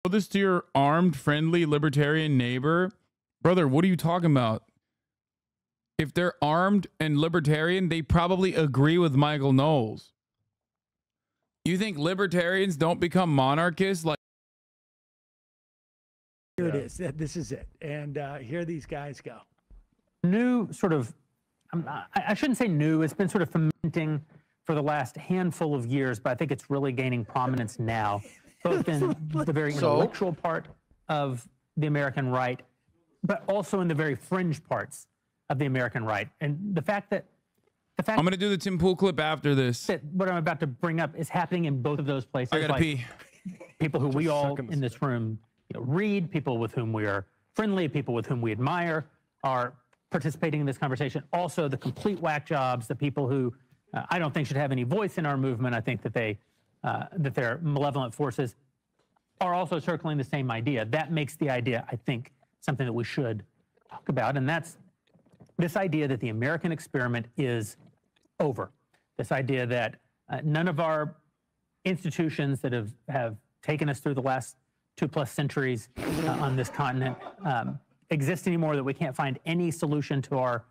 Show this to your armed, friendly, libertarian neighbor. Brother, what are you talking about? If they're armed and libertarian, they probably agree with Michael Knowles. You think libertarians don't become monarchists? Like, here it is. This is it. And here these guys go. New sort of, I shouldn't say new, it's been sort of fermenting for the last handful of years, but I think it's really gaining prominence now, both in the very intellectual part of the American right, but also in the very fringe parts of the American right. And the fact that I'm going to do the Tim Pool clip after this. That what I'm about to bring up is happening in both of those places. I gotta pee. People who we all in this room read, people with whom we are friendly, people with whom we admire are participating in this conversation. Also, the complete whack jobs, the people who I don't think should have any voice in our movement. I think that they're malevolent forces are also circling the same idea. That makes the idea, I think, something that we should talk about, and that's this idea that the American experiment is over. This idea that none of our institutions that have taken us through the last 2+ centuries on this continent exist anymore, that we can't find any solution to our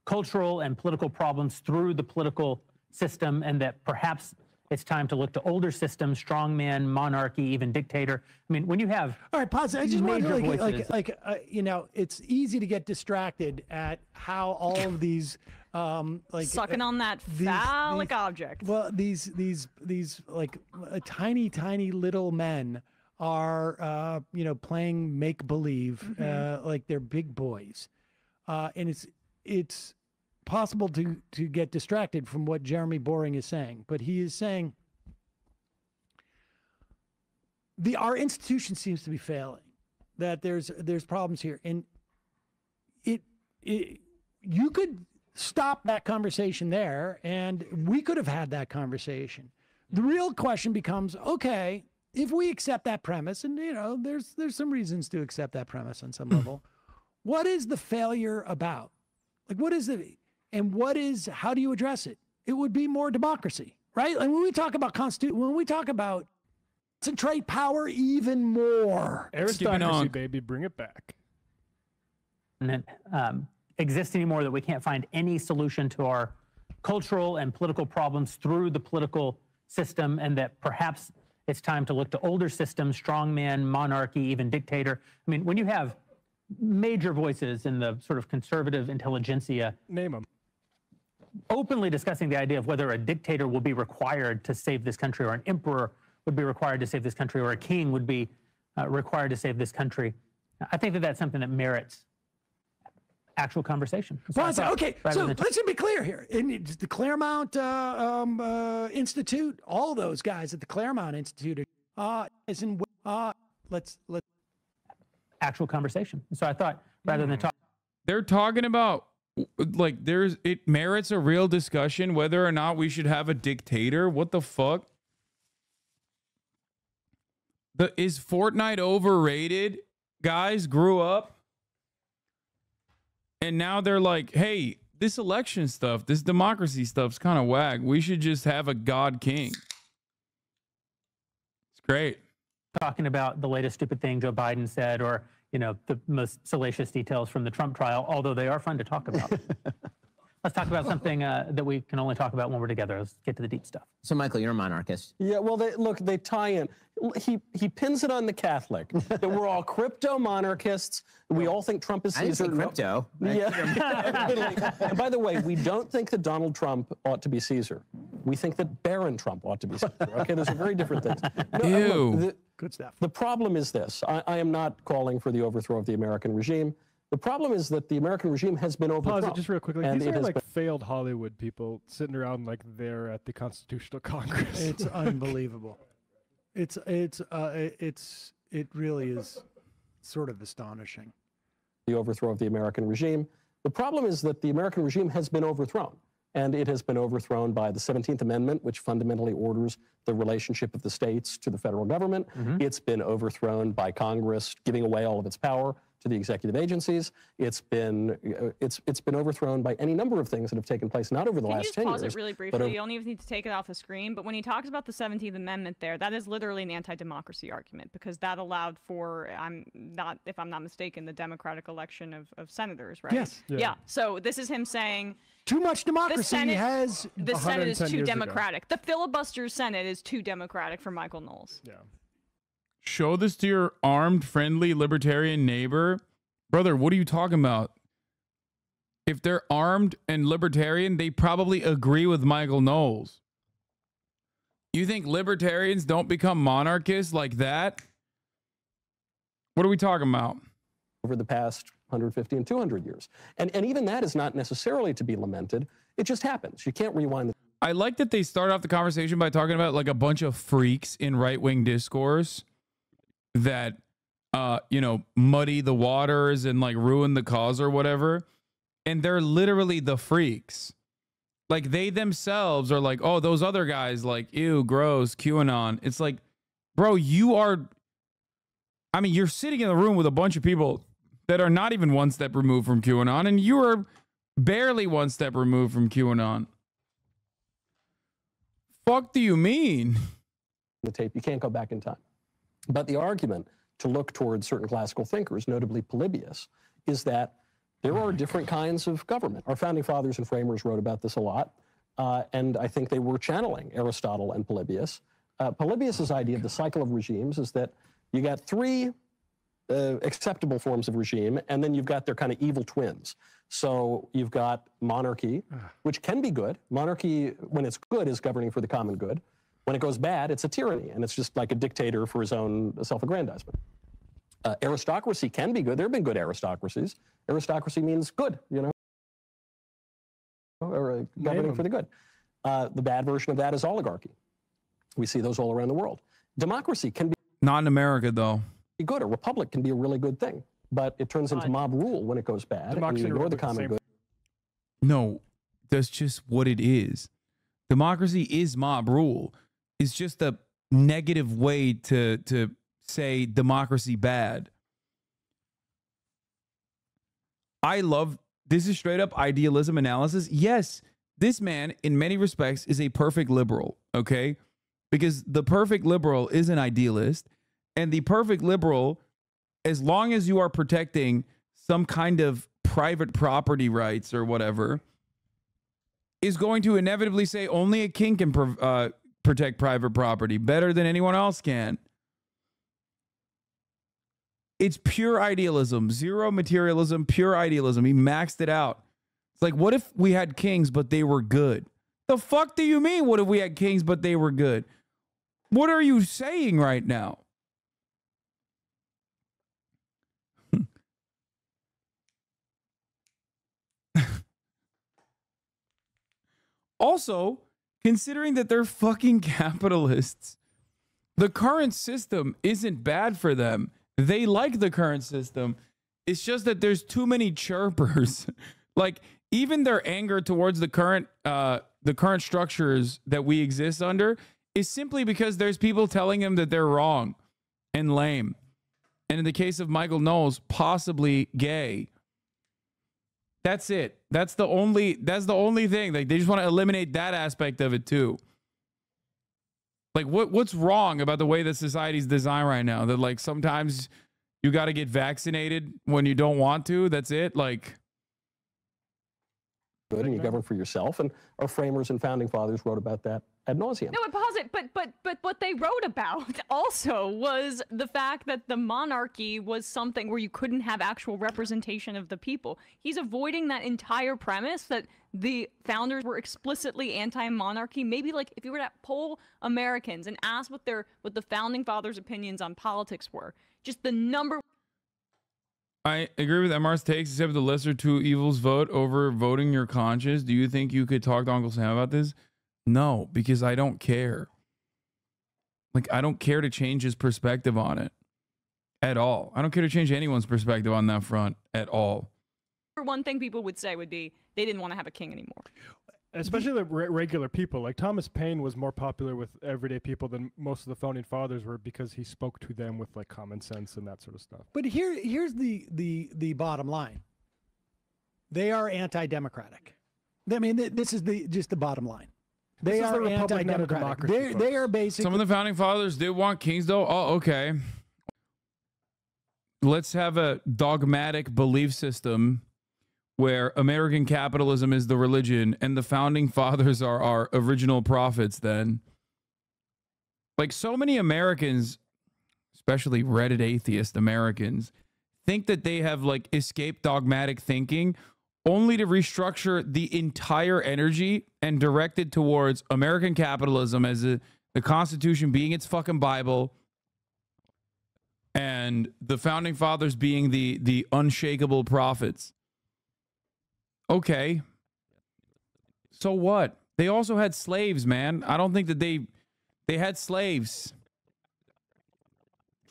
cultural and political problems through the political system, and that perhaps it's time to look to older systems, strongman, monarchy, even dictator. I mean, when you have all right, pause. I just want to you know, it's easy to get distracted at how all of these sucking on that phallic object. Well, these like tiny little men are you know, playing make believe like they're big boys, and it's possible to get distracted from what Jeremy Boring is saying, but he is saying our institution seems to be failing, that there's problems here, and you could stop that conversation there, and we could have had that conversation. The real question becomes, okay, if we accept that premise, and you know, there's some reasons to accept that premise on some level, what is the failure about? Like, what is it? And how do you address it? It would be more democracy, right? And when we talk about when we talk about concentrate power even more. Aristocracy, baby, bring it back. And exist anymore, that we can't find any solution to our cultural and political problems through the political system, and that perhaps it's time to look to older systems, strongman, monarchy, even dictator. I mean, when you have major voices in the sort of conservative intelligentsia, name them, openly discussing the idea of whether a dictator will be required to save this country, or an emperor would be required to save this country, or a king would be required to save this country, I think that that's something that merits actual conversation. Okay, so let's be clear here. In the Claremont Institute, all those guys at the Claremont Institute let's actual conversation. So I thought, rather than talk, they're talking about like it merits a real discussion whether or not we should have a dictator. What the fuck? Is Fortnite overrated? Guys grew up and now they're like, hey, this election stuff, this democracy stuff's kind of whack. We should just have a god king. It's great. Talking about the latest stupid thing Joe Biden said, or, you know, the most salacious details from the Trump trial, although they are fun to talk about. Let's talk about something that we can only talk about when we're together. Let's get to the deep stuff. So, Michael, you're a monarchist. Yeah, well, they tie in. He pins it on the Catholic, that we're all crypto-monarchists. We all think Trump is Caesar. I didn't say crypto. Yeah. And by the way, we don't think that Donald Trump ought to be Caesar. We think that Baron Trump ought to be Caesar. Okay, those are very different things. Ew. Look, good stuff. The problem is this. I am not calling for the overthrow of the American regime. The problem is that the American regime has been overthrown. Pause it just real quickly. And these are like failed Hollywood people sitting around like they're at the Constitutional Congress. It's unbelievable. It really is sort of astonishing. The overthrow of the American regime. The problem is that the American regime has been overthrown. And it has been overthrown by the 17th Amendment, which fundamentally orders the relationship of the states to the federal government. It's been overthrown by Congress giving away all of its power to the executive agencies. It's been overthrown by any number of things that have taken place, not over the last 10 years. Can you just pause it really briefly? You don't even need to take it off the screen. But when he talks about the 17th Amendment there, that is literally an anti-democracy argument, because that allowed for, if I'm not mistaken, the democratic election of senators, right? Yes. Yeah. So this is him saying too much democracy the Senate is too democratic. Ago. The filibuster Senate is too democratic for Michael Knowles. Yeah. Show this to your armed, friendly, libertarian neighbor. Brother, what are you talking about? If they're armed and libertarian, they probably agree with Michael Knowles. You think libertarians don't become monarchists like that? What are we talking about? Over the past 150 and 200 years. And even that is not necessarily to be lamented. It just happens. You can't rewind. I like that they start off the conversation by talking about like a bunch of freaks in right-wing discourse that, you know, muddy the waters and like ruin the cause or whatever. And they're literally the freaks. Like they themselves are like, oh, those other guys, like, ew, gross, QAnon. It's like, bro, you're sitting in the room with a bunch of people that are not even one step removed from QAnon, and you are barely one step removed from QAnon. Fuck do you mean? The tape, you can't go back in time. But the argument to look towards certain classical thinkers, notably Polybius, is that there are different kinds of government. Our founding fathers and framers wrote about this a lot, and I think they were channeling Aristotle and Polybius. Polybius's idea of the cycle of regimes is that you got three acceptable forms of regime, and then you've got their kind of evil twins. So you've got monarchy, which can be good. Monarchy, when it's good, is governing for the common good. When it goes bad, it's a tyranny, and it's just like a dictator for his own self-aggrandizement. Aristocracy can be good. There have been good aristocracies. Aristocracy means good, you know, or governing for the good. The bad version of that is oligarchy. We see those all around the world. Democracy can be not in America, though. Good. A republic can be a really good thing, but it turns into mob rule when it goes bad, and you ignore the common good. No, that's just what it is. Democracy is mob rule. It's just a negative way to say democracy bad. I love, this is straight up idealism analysis. Yes, this man in many respects is a perfect liberal, okay? Because the perfect liberal is an idealist, and the perfect liberal, as long as you are protecting some kind of private property rights or whatever, is going to inevitably say only a king can protect private property better than anyone else can. It's pure idealism, zero materialism, pure idealism. He maxed it out. It's like, what if we had kings, but they were good? The fuck do you mean, what if we had kings, but they were good? What are you saying right now? Also, considering that they're fucking capitalists, the current system isn't bad for them. They like the current system. It's just that there's too many chirpers. Like, even their anger towards the current structures that we exist under is simply because there's people telling them that they're wrong and lame. And in the case of Michael Knowles, possibly gay. That's it. That's the only thing. Like, they just want to eliminate that aspect of it too. Like, what's wrong about the way that society's designed right now? That like sometimes you got to get vaccinated when you don't want to. That's it. Like, good, and you govern for yourself. And our framers and founding fathers wrote about that ad nauseum. No, but what they wrote about also was the fact that the monarchy was something where you couldn't have actual representation of the people. He's avoiding that entire premise that the founders were explicitly anti-monarchy. Maybe like if you were to poll Americans and ask what the founding fathers' opinions on politics were, just the number. I agree with MR's takes, except the lesser two evils vote over voting your conscience. Do you think you could talk to Uncle Sam about this? No, because I don't care. Like, I don't care to change his perspective on it at all. I don't care to change anyone's perspective on that front at all. One thing people would say would be they didn't want to have a king anymore. Especially the regular people. Like Thomas Paine was more popular with everyday people than most of the founding fathers were because he spoke to them with like common sense and that sort of stuff. But here's the bottom line. They are anti-democratic. I mean, this is just the bottom line. They are anti-democratic. They are basically. Some of the founding fathers did want kings, though. Oh, okay. Let's have a dogmatic belief system where American capitalism is the religion and the founding fathers are our original prophets. Then, like, so many Americans, especially Reddit atheist Americans, think that they have like escaped dogmatic thinking, only to restructure the entire energy and direct it towards American capitalism as the Constitution being its fucking Bible and the founding fathers being the unshakable prophets. Okay. So what? They also had slaves, man. I don't think that they had slaves.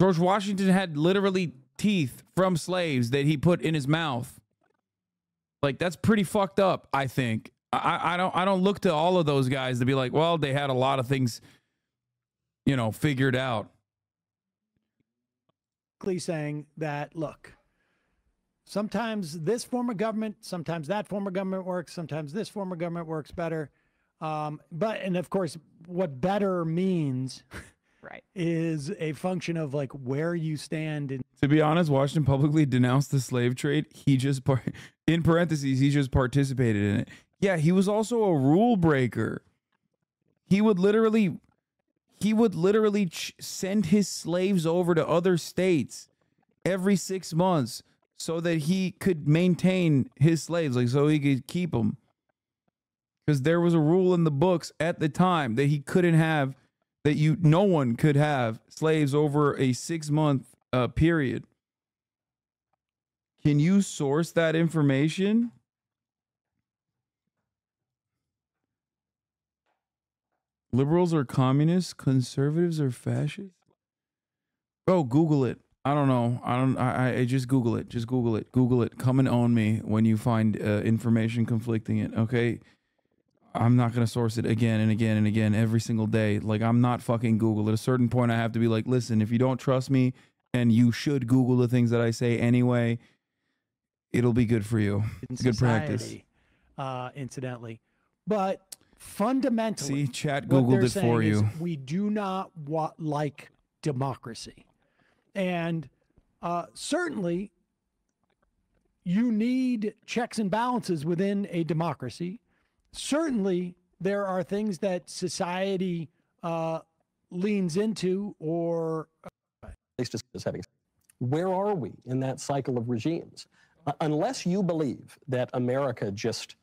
George Washington had literally teeth from slaves that he put in his mouth. Like, that's pretty fucked up, I think. I don't look to all of those guys to be like, well, they had a lot of things, you know, figured out. Saying that, look, sometimes this form of government, sometimes that form of government works, sometimes this form of government works better. And of course, what better means right is a function of like where you stand. To be honest, Washington publicly denounced the slave trade. He just, in parentheses, he just participated in it. Yeah, he was also a rule breaker. He would literally send his slaves over to other states every 6 months so that he could maintain his slaves, like so he could keep them. Because there was a rule in the books at the time that he couldn't have, no one could have slaves over a 6-month period. Can you source that information? Liberals are communists, conservatives are fascists. Bro, Google it. I don't know. I just Google it. Just Google it. Google it. Come and own me when you find information conflicting it. Okay. I'm not going to source it again and again and again every single day. Like, I'm not fucking Google. At a certain point, I have to be like, listen, if you don't trust me, and you should Google the things that I say anyway, it'll be good for you. It's good practice. Incidentally. But fundamentally, see, chat Googled it for you. We do not like democracy. And certainly, you need checks and balances within a democracy. Certainly, there are things that society leans into or... Where are we in that cycle of regimes? Unless you believe that America just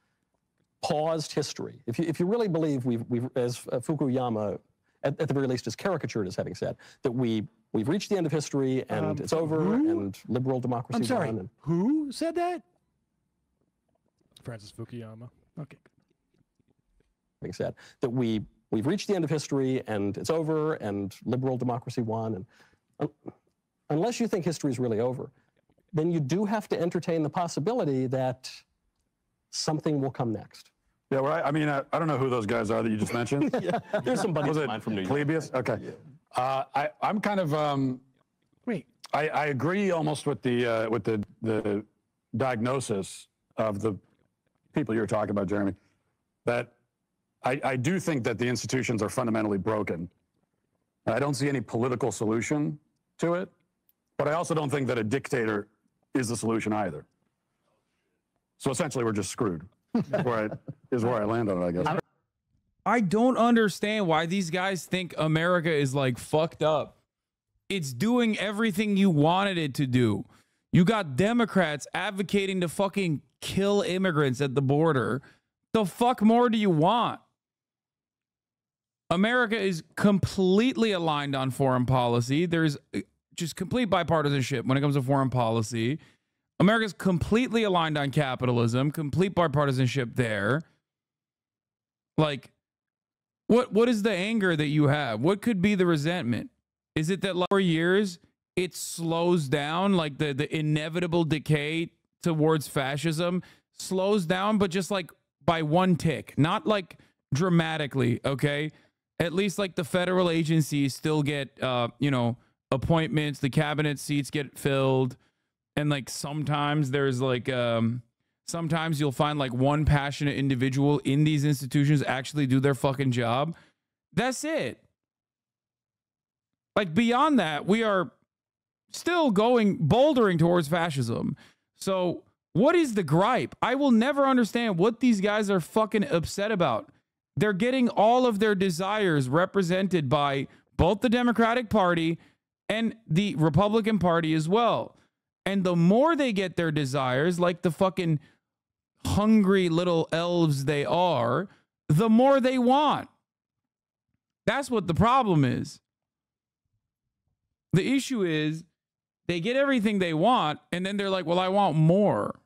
paused history, if you really believe we've as Fukuyama, at the very least, is caricatured as having said, that we've reached the end of history and it's over and liberal democracy. I'm sorry, who said that? Francis Fukuyama. Okay. Having said that we've reached the end of history and it's over and liberal democracy won. And unless you think history is really over, then you do have to entertain the possibility that something will come next. Yeah, well, I mean, I don't know who those guys are that you just mentioned. Yeah, there's some buddies of mine from New York. Polybius? Okay. Yeah. I'm kind of... Wait. I agree almost with the diagnosis of the people you're talking about, Jeremy, that I do think that the institutions are fundamentally broken. I don't see any political solution to it, but I also don't think that a dictator is the solution either. So essentially, we're just screwed. Is where I land on it, I guess. I don't understand why these guys think America is like fucked up. It's doing everything you wanted it to do. You got Democrats advocating to fucking kill immigrants at the border. The fuck more do you want? America is completely aligned on foreign policy. There's just complete bipartisanship when it comes to foreign policy. America's completely aligned on capitalism, complete bipartisanship there. Like, what is the anger that you have? What could be the resentment? Is it that for years it slows down, like the inevitable decay towards fascism slows down, but just like by one tick, not like dramatically, okay? At least like the federal agencies still get, you know, appointments, the cabinet seats get filled. And like sometimes there's like, sometimes you'll find like one passionate individual in these institutions actually do their fucking job. That's it. Like beyond that, we are still bouldering towards fascism. So what is the gripe? I will never understand what these guys are fucking upset about. They're getting all of their desires represented by both the Democratic Party and the Republican Party as well. And the more they get their desires, like the fucking hungry little elves they are, the more they want. That's what the problem is. The issue is they get everything they want, and then they're like, well, I want more.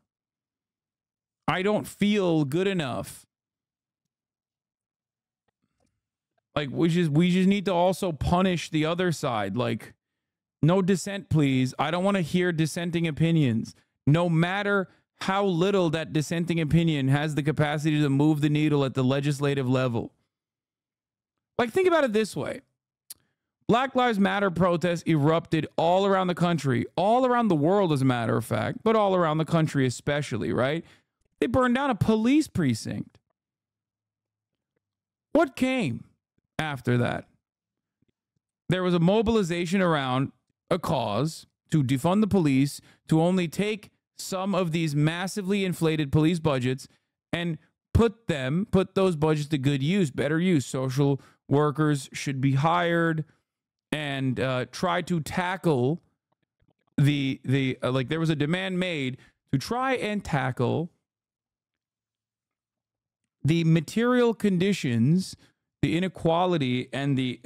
I don't feel good enough. Like, we just need to also punish the other side. Like, no dissent, please. I don't want to hear dissenting opinions. No matter how little that dissenting opinion has the capacity to move the needle at the legislative level. Like, think about it this way. Black Lives Matter protests erupted all around the country, all around the world, as a matter of fact, but all around the country especially, right? They burned down a police precinct. What came after that? There was a mobilization around a cause to defund the police, to only take some of these massively inflated police budgets and put those budgets to good use, better use. Social workers should be hired, and try to tackle the like there was a demand made to try and tackle the material conditions, the inequality, and the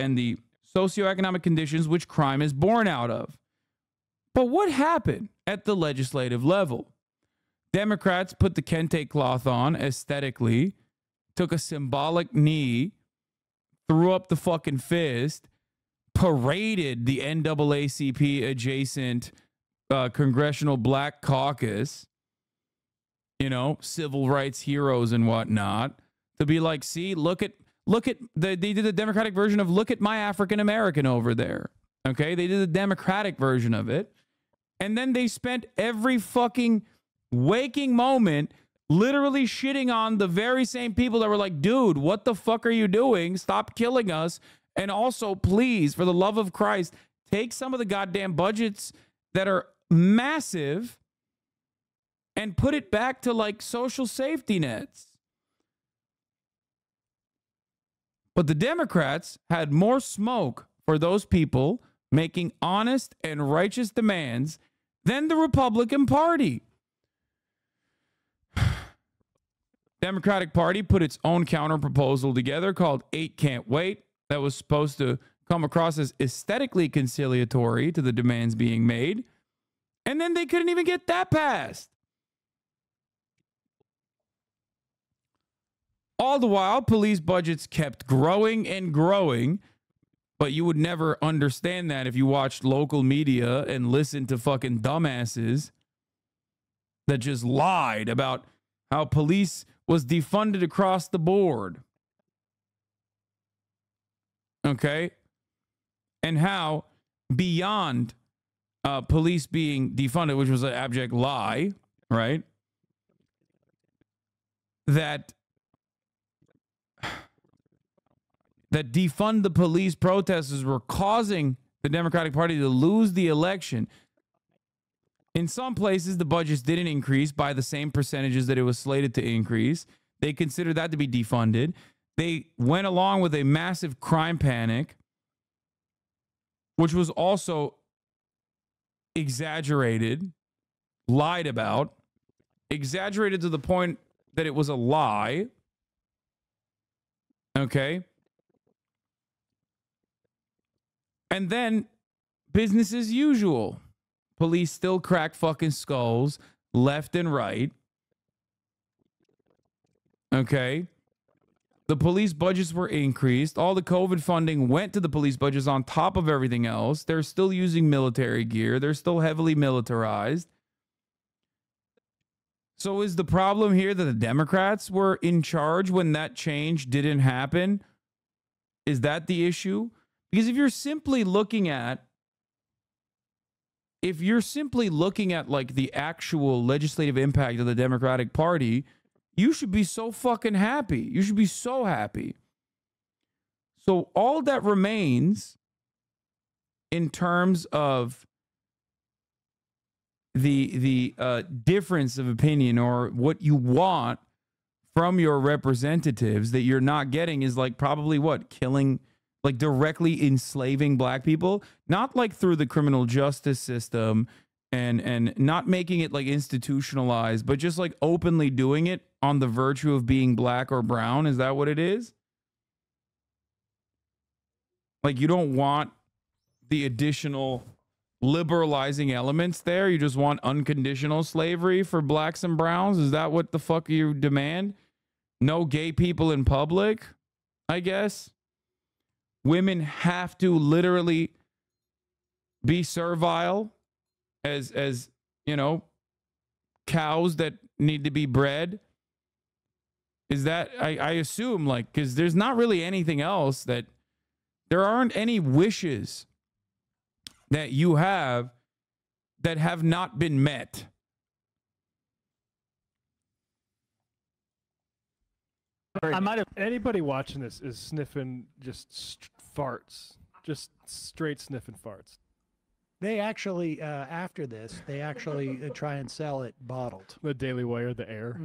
socioeconomic conditions which crime is born out of. But what happened at the legislative level? Democrats put the kente cloth on aesthetically, took a symbolic knee, threw up the fucking fist, paraded the NAACP adjacent Congressional Black Caucus, you know, civil rights heroes and whatnot, to be like, see, they did the Democratic version of look at my African American over there. Okay, they did the Democratic version of it. And then they spent every fucking waking moment literally shitting on the very same people that were like, dude, what the fuck are you doing? Stop killing us. And also, please, for the love of Christ, take some of the goddamn budgets that are massive and put it back to like social safety nets. But the Democrats had more smoke for those people making honest and righteous demands than the Republican Party. Democratic Party put its own counter proposal together called 8 Can't Wait. That was supposed to come across as aesthetically conciliatory to the demands being made. And then they couldn't even get that passed. All the while, police budgets kept growing and growing, but you would never understand that if you watched local media and listened to fucking dumbasses that just lied about how police was defunded across the board. Okay? And how beyond police being defunded, which was an abject lie, right? That defund the police protesters were causing the Democratic Party to lose the election. In some places, the budgets didn't increase by the same percentages that it was slated to increase. They considered that to be defunded. They went along with a massive crime panic, which was also exaggerated, lied about, exaggerated to the point that it was a lie. Okay? And then business as usual. Police still crack fucking skulls left and right. Okay? The police budgets were increased. All the COVID funding went to the police budgets on top of everything else. They're still using military gear. They're still heavily militarized. So is the problem here that the Democrats were in charge when that change didn't happen? Is that the issue? Because if you're simply looking at like the actual legislative impact of the Democratic Party, you should be so fucking happy. You should be so happy. So all that remains in terms of the difference of opinion or what you want from your representatives that you're not getting is like probably what? Killing, like directly enslaving black people, not like through the criminal justice system and not making it like institutionalized, but just like openly doing it on the virtue of being black or brown. Is that what it is? Like you don't want the additional liberalizing elements there. You just want unconditional slavery for blacks and browns. Is that what the fuck you demand? No gay people in public, I guess. Women have to literally be servile as you know, cows that need to be bred. Is that, I assume, like, because there's not really anything else that, there aren't any wishes that you have that have not been met. I might have. Anybody watching this is sniffing just farts, just straight sniffing farts. They actually, after this, they actually try and sell it bottled. The Daily Wire, the air.